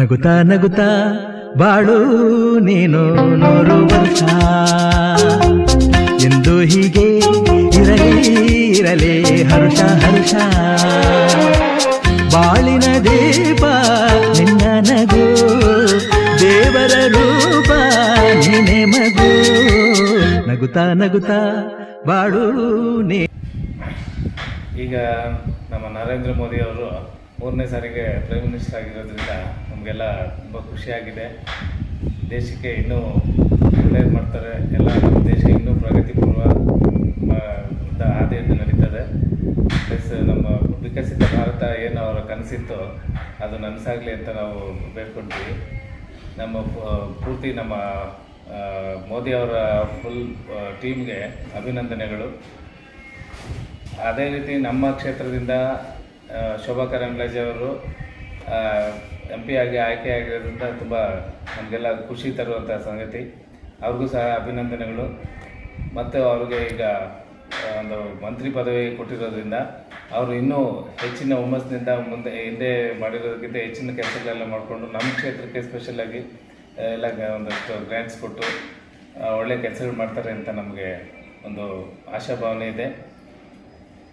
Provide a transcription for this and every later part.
ನಗುತ್ತಾ ನಗುತ್ತಾ ಬಾಳು ನೀನು 100 ವರ್ಷ ಎಂದು ಹೀಗೆ ಇರಲಿ ಇರಲಿ ಹರುಷ ಹರುಷ ಬಾಳಿನ ದೀಪ ನಿನ್ನ ನಗು ದೇವರ ರೂಪ ನೀನೆ ಮಗು ನಗುತ್ತಾ ನಗುತ್ತಾ ಬಾಳು ನೀ. ಈಗ ನಮ್ಮ ನರೇಂದ್ರ ಮೋದಿ ಅವರು 3ನೇ ಸಾರಿಗೆ ಪ್ರೈಮ್ ಮಿನಿಸ್ಟರ್ ಆಗಿರೋದ್ರಿಂದ ನಮಗೆಲ್ಲ ತುಂಬ ಖುಷಿಯಾಗಿದೆ. ದೇಶಕ್ಕೆ ಇನ್ನೂ ಒಳ್ಳೇದು ಮಾಡ್ತಾರೆ, ಎಲ್ಲ ನಮ್ಮ ದೇಶ ಇನ್ನೂ ಪ್ರಗತಿಪೂರ್ವ ಹಾದಿಯಲ್ಲಿ ನಡೀತದೆ. ಪ್ಲಸ್ ನಮ್ಮ ವಿಕಸಿತ ಭಾರತ ಏನು ಅವರ ಕನಸಿತ್ತು ಅದು ನನಸಾಗಲಿ ಅಂತ ನಾವು ಬೇಡ್ಕೊಳ್ತೀವಿ. ನಮ್ಮ ಪೂರ್ತಿ ನಮ್ಮ ಮೋದಿ ಅವರ ಫುಲ್ ಟೀಮ್ಗೆ ಅಭಿನಂದನೆಗಳು. ಅದೇ ರೀತಿ ನಮ್ಮ ಕ್ಷೇತ್ರದಿಂದ ಶೋಭಾ ಕರಂದ್ಲಾಜೆ ಅವರು MP ಆಗಿ ಆಯ್ಕೆಯಾಗಿರೋದ್ರಿಂದ ತುಂಬ ನಮಗೆಲ್ಲ ಖುಷಿ ತರುವಂಥ ಸಂಗತಿ. ಅವ್ರಿಗೂ ಸಹ ಅಭಿನಂದನೆಗಳು. ಮತ್ತು ಅವ್ರಿಗೆ ಈಗ ಒಂದು ಮಂತ್ರಿ ಪದವಿ ಕೊಟ್ಟಿರೋದ್ರಿಂದ ಅವರು ಇನ್ನೂ ಹೆಚ್ಚಿನ ಹುಮ್ಮಸ್ಸಿನಿಂದ ಹಿಂದೆ ಮಾಡಿರೋದಕ್ಕಿಂತ ಹೆಚ್ಚಿನ ಕೆಲಸಗಳೆಲ್ಲ ಮಾಡಿಕೊಂಡು ನಮ್ಮ ಕ್ಷೇತ್ರಕ್ಕೆ ಸ್ಪೆಷಲಾಗಿ ಎಲ್ಲ ಒಂದಷ್ಟು ಗ್ರ್ಯಾಂಟ್ಸ್ ಕೊಟ್ಟು ಒಳ್ಳೆ ಕೆಲಸಗಳು ಮಾಡ್ತಾರೆ ಅಂತ ನಮಗೆ ಒಂದು ಆಶಾಭಾವನೆ ಇದೆ.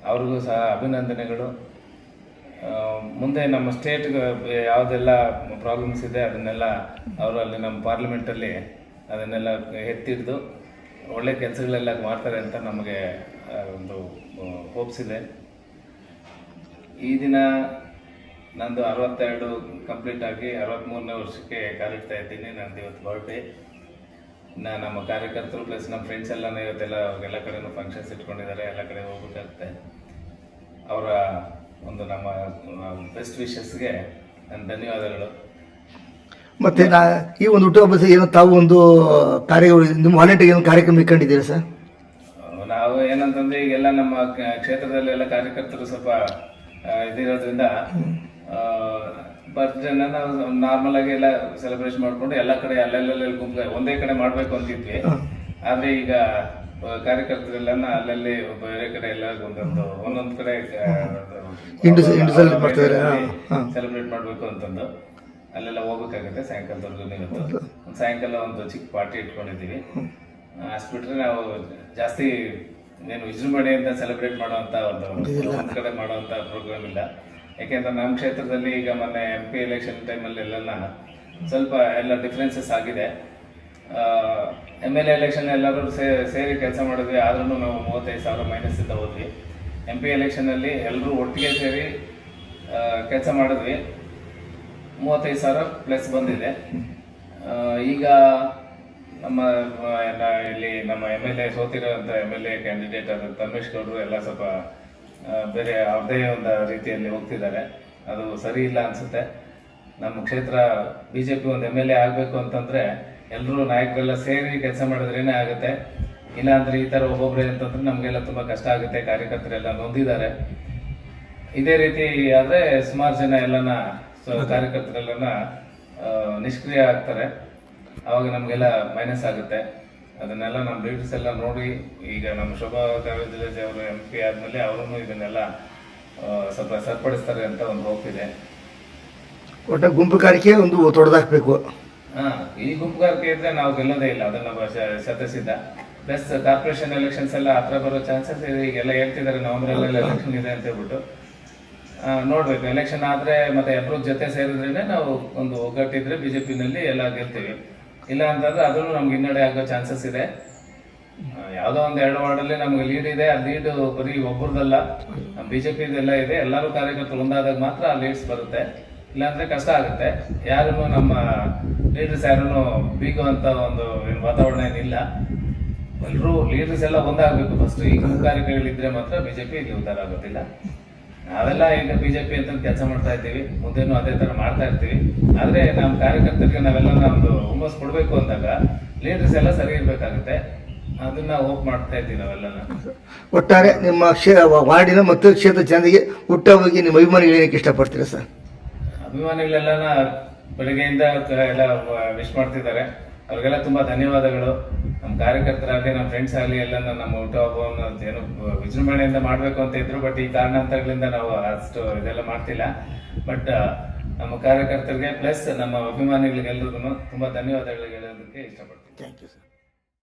ಅವ್ರಿಗೂ ಸಹ ಅಭಿನಂದನೆಗಳು. ಮುಂದೆ ನಮ್ಮ ಸ್ಟೇಟ್ಗೆ ಯಾವುದೆಲ್ಲ ಪ್ರಾಬ್ಲಮ್ಸ್ ಇದೆ ಅದನ್ನೆಲ್ಲ ಅವರು ಅಲ್ಲಿ ನಮ್ಮ ಪಾರ್ಲಿಮೆಂಟಲ್ಲಿ ಅದನ್ನೆಲ್ಲ ಎತ್ತಿಡ್ದು ಒಳ್ಳೆ ಕೆಲಸಗಳೆಲ್ಲ ಮಾಡ್ತಾರೆ ಅಂತ ನಮಗೆ ಒಂದು ಹೋಪ್ಸ್ ಇದೆ. ಈ ದಿನ ನಂದು 62 ಕಂಪ್ಲೀಟ್ ಆಗಿ 63ನೇ ವರ್ಷಕ್ಕೆ ಕಾಲಿಡ್ತಾ ಇದ್ದೀನಿ. ನಂದು ಇವತ್ತು ಬರ್ಡೇ. ನಮ್ಮ ಕಾರ್ಯಕರ್ತರು ಪ್ಲಸ್ ನಮ್ಮ ಫ್ರೆಂಡ್ಸ್ ಎಲ್ಲನೂ ಇವತ್ತೆಲ್ಲ ಎಲ್ಲ ಕಡೆಯೂ ಫಂಕ್ಷನ್ಸ್ ಇಟ್ಕೊಂಡಿದ್ದಾರೆ, ಎಲ್ಲ ಕಡೆ ಹೋಗ್ಬೇಕಾಗುತ್ತೆ. ಅವರ ಒಂದು ನಮ್ಮ ಬೆಸ್ಟ್ ವಿಶಸ್ಗೆ ನನ್ನ ಧನ್ಯವಾದಗಳು. ಮತ್ತು ಈ ಒಂದು ಹುಟ್ಟುಹಬ್ಬ ಏನೋ ತಾವು ಒಂದು ನಿಮ್ಮ ವಾಲಂಟಿಯರ್ ಏನು ಕಾರ್ಯಕ್ರಮ ಇಟ್ಕೊಂಡಿದ್ದೀರಾ ಸರ್? ನಾವು ಏನಂತಂದರೆ ಈಗೆಲ್ಲ ನಮ್ಮ ಕ್ಷೇತ್ರದಲ್ಲಿ ಎಲ್ಲ ಕಾರ್ಯಕರ್ತರು ಸ್ವಲ್ಪ ಇದಿರೋದ್ರಿಂದ ಬರ್ತ್ಡೇನ ನಾವು ನಾರ್ಮಲ್ ಆಗಿ ಎಲ್ಲ ಸೆಲೆಬ್ರೇಷನ್ ಮಾಡಿಕೊಂಡು ಎಲ್ಲ ಕಡೆ ಅಲ್ಲೆಲ್ಲ ಗುಂಪು ಒಂದೇ ಕಡೆ ಮಾಡಬೇಕು ಅಂತಿದ್ವಿ. ಆದರೆ ಈಗ ಕಾರ್ಯಕರ್ತರೆಲ್ಲ ಅಲ್ಲಲ್ಲಿ ಬೇರೆ ಕಡೆ ಎಲ್ಲ ಒಂದೊಂದು ಕಡೆ ಸೆಲೆಬ್ರೇಟ್ ಮಾಡಬೇಕು ಅಂತಂದು ಅಲ್ಲೆಲ್ಲ ಹೋಗ್ಬೇಕಾಗುತ್ತೆ. ಸಾಯಂಕಾಲದವರೆಗೂ ಇವತ್ತು ಸಾಯಂಕಾಲ ಒಂದು ಚಿಕ್ಕ ಪಾರ್ಟಿ ಇಟ್ಕೊಂಡಿದ್ದೀವಿ. ಅಷ್ಟ್ಬಿಟ್ರೆ ನಾವು ಜಾಸ್ತಿ ಏನು ವಿಜೃಂಭಣೆಯಿಂದ ಸೆಲೆಬ್ರೇಟ್ ಮಾಡೋವಂಥ ಒಂದು ಕಡೆ ಮಾಡೋವಂಥ ಪ್ರೋಗ್ರಾಮ್ ಇಲ್ಲ. ಯಾಕೆಂದ್ರೆ ನಮ್ಮ ಕ್ಷೇತ್ರದಲ್ಲಿ ಈಗ ಮೊನ್ನೆ MP ಎಲೆಕ್ಷನ್ ಟೈಮಲ್ಲಿ ಎಲ್ಲ ಸ್ವಲ್ಪ ಎಲ್ಲ ಡಿಫ್ರೆನ್ಸಸ್ ಆಗಿದೆ. MLA ಎಲೆಕ್ಷನ್ ಎಲ್ಲರೂ ಸೇರಿ ಕೆಲಸ ಮಾಡಿದ್ವಿ, ಆದ್ರೂ ನಾವು 35,000 ಮೈನಸ್ಸಿಂದ ಹೋದ್ವಿ. MP ಎಲೆಕ್ಷನಲ್ಲಿ ಎಲ್ಲರೂ ಒಟ್ಟಿಗೆ ಸೇರಿ ಕೆಲಸ ಮಾಡಿದ್ವಿ, 35,000 ಪ್ಲಸ್ ಬಂದಿದೆ. ಈಗ ನಮ್ಮ ಇಲ್ಲಿ ನಮ್ಮ MLA ಸೋತಿರೋಂಥ MLA ಕ್ಯಾಂಡಿಡೇಟ್ ಆದ ತನ್ಮೇಶ್ ಗೌಡರು ಎಲ್ಲ ಸ್ವಲ್ಪ ಬೇರೆ ಅವ್ರದ್ದೇ ಒಂದು ರೀತಿಯಲ್ಲಿ ಹೋಗ್ತಿದ್ದಾರೆ. ಅದು ಸರಿ ಇಲ್ಲ ಅನಿಸುತ್ತೆ. ನಮ್ಮ ಕ್ಷೇತ್ರ BJP ಒಂದು MLA ಆಗಬೇಕು ಅಂತಂದರೆ ಎಲ್ಲರೂ ನಾಯಕರೆಲ್ಲ ಸೇರಿ ಕೆಲಸ ಮಾಡಿದ್ರೇ ಆಗುತ್ತೆ. ಇಲ್ಲಾಂದರೆ ಈ ಥರ ಒಬ್ಬೊಬ್ಬರೇ ಅಂತಂದ್ರೆ ನಮಗೆಲ್ಲ ತುಂಬ ಕಷ್ಟ ಆಗುತ್ತೆ. ಕಾರ್ಯಕರ್ತರೆಲ್ಲ ನೊಂದಿದ್ದಾರೆ. ಇದೇ ರೀತಿ ಆದರೆ ಸುಮಾರು ಜನ ಎಲ್ಲನ ಕಾರ್ಯಕರ್ತರೆಲ್ಲನ ನಿಷ್ಕ್ರಿಯ ಆಗ್ತಾರೆ. ಆವಾಗ ನಮಗೆಲ್ಲ ಮೈನಸ್ ಆಗುತ್ತೆ. ಅದನ್ನೆಲ್ಲ ನಮ್ಮ ಲೀಡರ್ಸ್ ಎಲ್ಲ ನೋಡಿ ಈಗ ನಮ್ಮ ಶೋಭಾ ಕರಂದ್ಲಾಜೆ ಅವರು MP ಆದಮೇಲೆ ಅವರನ್ನು ಇದನ್ನೆಲ್ಲ ಸ್ವಲ್ಪ ಸರಿಪಡಿಸ್ತಾರೆ ಅಂತ ಒಂದು ಹೋಪ್ ಇದೆ. ಒಟ್ಟು ಗುಂಪುಗಾರಿಕೆ ಒಂದು ತೊಡೆದಾಕಬೇಕು. ಈ ಗುಂಪುಗಾರಿಕೆ ಇದ್ರೆ ನಾವು ಗೆಲ್ಲೋದೇ ಇಲ್ಲ, ಅದನ್ನು ಶತಸಿದ್ಧ. ಪ್ಲಸ್ ಕಾರ್ಪೊರೇಷನ್ ಎಲೆಕ್ಷನ್ಸ್ ಎಲ್ಲ ಹತ್ರ ಬರೋ ಚಾನ್ಸಸ್ ಇದೆ. ಈಗೆಲ್ಲ ಹೇಳ್ತಿದ್ದಾರೆ ನವೆಂಬರಲ್ಲಿ ಎಲೆಕ್ಷನ್ ಇದೆ ಅಂತ ಹೇಳ್ಬಿಟ್ಟು ನೋಡ್ಬೇಕು. ಎಲೆಕ್ಷನ್ ಆದರೆ ಮತ್ತೆ ಎಲ್ಲರೂ ಜೊತೆ ಸೇರಿದ್ರೇನೆ ನಾವು ಒಂದು ಒಗ್ಗಟ್ಟಿದ್ರೆ BJPನಲ್ಲಿ ಎಲ್ಲ ಗೆಲ್ತೀವಿ. ಇಲ್ಲ ಅಂತಂದ್ರೆ ಅದನ್ನು ನಮ್ಗೆ ಹಿನ್ನಡೆ ಆಗೋ ಚಾನ್ಸಸ್ ಇದೆ. ಯಾವುದೋ ಒಂದು 2 ವಾರ್ಡಲ್ಲಿ ನಮ್ಗೆ ಲೀಡ್ ಇದೆ. ಆ ಲೀಡ್ ಬರೀ ಒಬ್ಬರದಲ್ಲ, BJPದೆಲ್ಲ ಇದೆ. ಎಲ್ಲರೂ ಕಾರ್ಯಕರ್ತರು ಒಂದಾದಾಗ ಮಾತ್ರ ಆ ಲೀಡ್ಸ್ ಬರುತ್ತೆ. ಇಲ್ಲಾಂದ್ರೆ ಕಷ್ಟ ಆಗುತ್ತೆ. ಯಾರೂ ನಮ್ಮ ಲೀಡರ್ಸ್ ಯಾರೂ ಬೀಗುವಂಥ ಒಂದು ವಾತಾವರಣ ಏನಿಲ್ಲ. ಎಲ್ಲರೂ ಲೀಡರ್ಸ್ ಎಲ್ಲ ಒಂದಾಗಬೇಕು ಫಸ್ಟ್. ಈ ಕಾರ್ಯಗಳಿದ್ರೆ ಮಾತ್ರ BJP ಇಲ್ಲಿ ಉದ್ಧಾರ ಆಗೋದಿಲ್ಲ. ನಾವೆಲ್ಲ ಈಗ BJP ಅಂತ ಕೆಲಸ ಮಾಡ್ತಾ ಇದ್ದೀವಿ, ಮುಂದೇನು ಅದೇ ಥರ ಮಾಡ್ತಾ ಇರ್ತೀವಿ. ಆದರೆ ನಮ್ಮ ಕಾರ್ಯಕರ್ತರಿಗೆ ನಾವೆಲ್ಲ ಒಂದು ಹುಮ್ಮಸ್ ಕೊಡಬೇಕು ಅಂದಾಗ ಲೀಡರ್ಸ್ ಎಲ್ಲ ಸರಿ ಇರಬೇಕಾಗುತ್ತೆ. ಅದನ್ನ ಹೋಪ್ ಮಾಡ್ತಾ ಇದ್ದೀವಿ ನಾವೆಲ್ಲ. ಒಟ್ಟಾರೆ ನಿಮ್ಮ ವಾರ್ಡಿನ ಮತ್ತು ಕ್ಷೇತ್ರ ಜನರಿಗೆ ಹುಟ್ಟುಹಬ್ಬಕ್ಕೆ ನಿಮ್ಮ ಅಭಿಮಾನಿಗಳು ಏನಕ್ಕೆ ಇಷ್ಟಪಡ್ತೀರಾ ಸರ್? ಅಭಿಮಾನಿಗಳೆಲ್ಲ ಬೆಳಗ್ಗೆಯಿಂದ ಎಲ್ಲ ವಿಶ್ ಮಾಡ್ತಿದ್ದಾರೆ. ಅವ್ರಿಗೆಲ್ಲ ತುಂಬ ಧನ್ಯವಾದಗಳು. ನಮ್ಮ ಕಾರ್ಯಕರ್ತರಾಗಲಿ ನಮ್ಮ ಫ್ರೆಂಡ್ಸ್ ಆಗಲಿ ಎಲ್ಲ ನಮ್ಮ ಹುಟ್ಟುಹಬ್ಬವನ್ನು ಏನು ವಿಜೃಂಭಣೆಯಿಂದ ಮಾಡಬೇಕು ಅಂತ ಇದ್ರು. ಬಟ್ ಈ ಕಾರಣಾಂತರಗಳಿಂದ ನಾವು ಅಷ್ಟು ಇದೆಲ್ಲ ಮಾಡ್ತಿಲ್ಲ. ಬಟ್ ನಮ್ಮ ಕಾರ್ಯಕರ್ತರಿಗೆ ಪ್ಲಸ್ ನಮ್ಮ ಅಭಿಮಾನಿಗಳಿಗೆಲ್ಲರಿಗೂ ತುಂಬ ಧನ್ಯವಾದಗಳು ಹೇಳೋದಕ್ಕೆ ಇಷ್ಟಪಡ್ತೀನಿ. Thank you sir.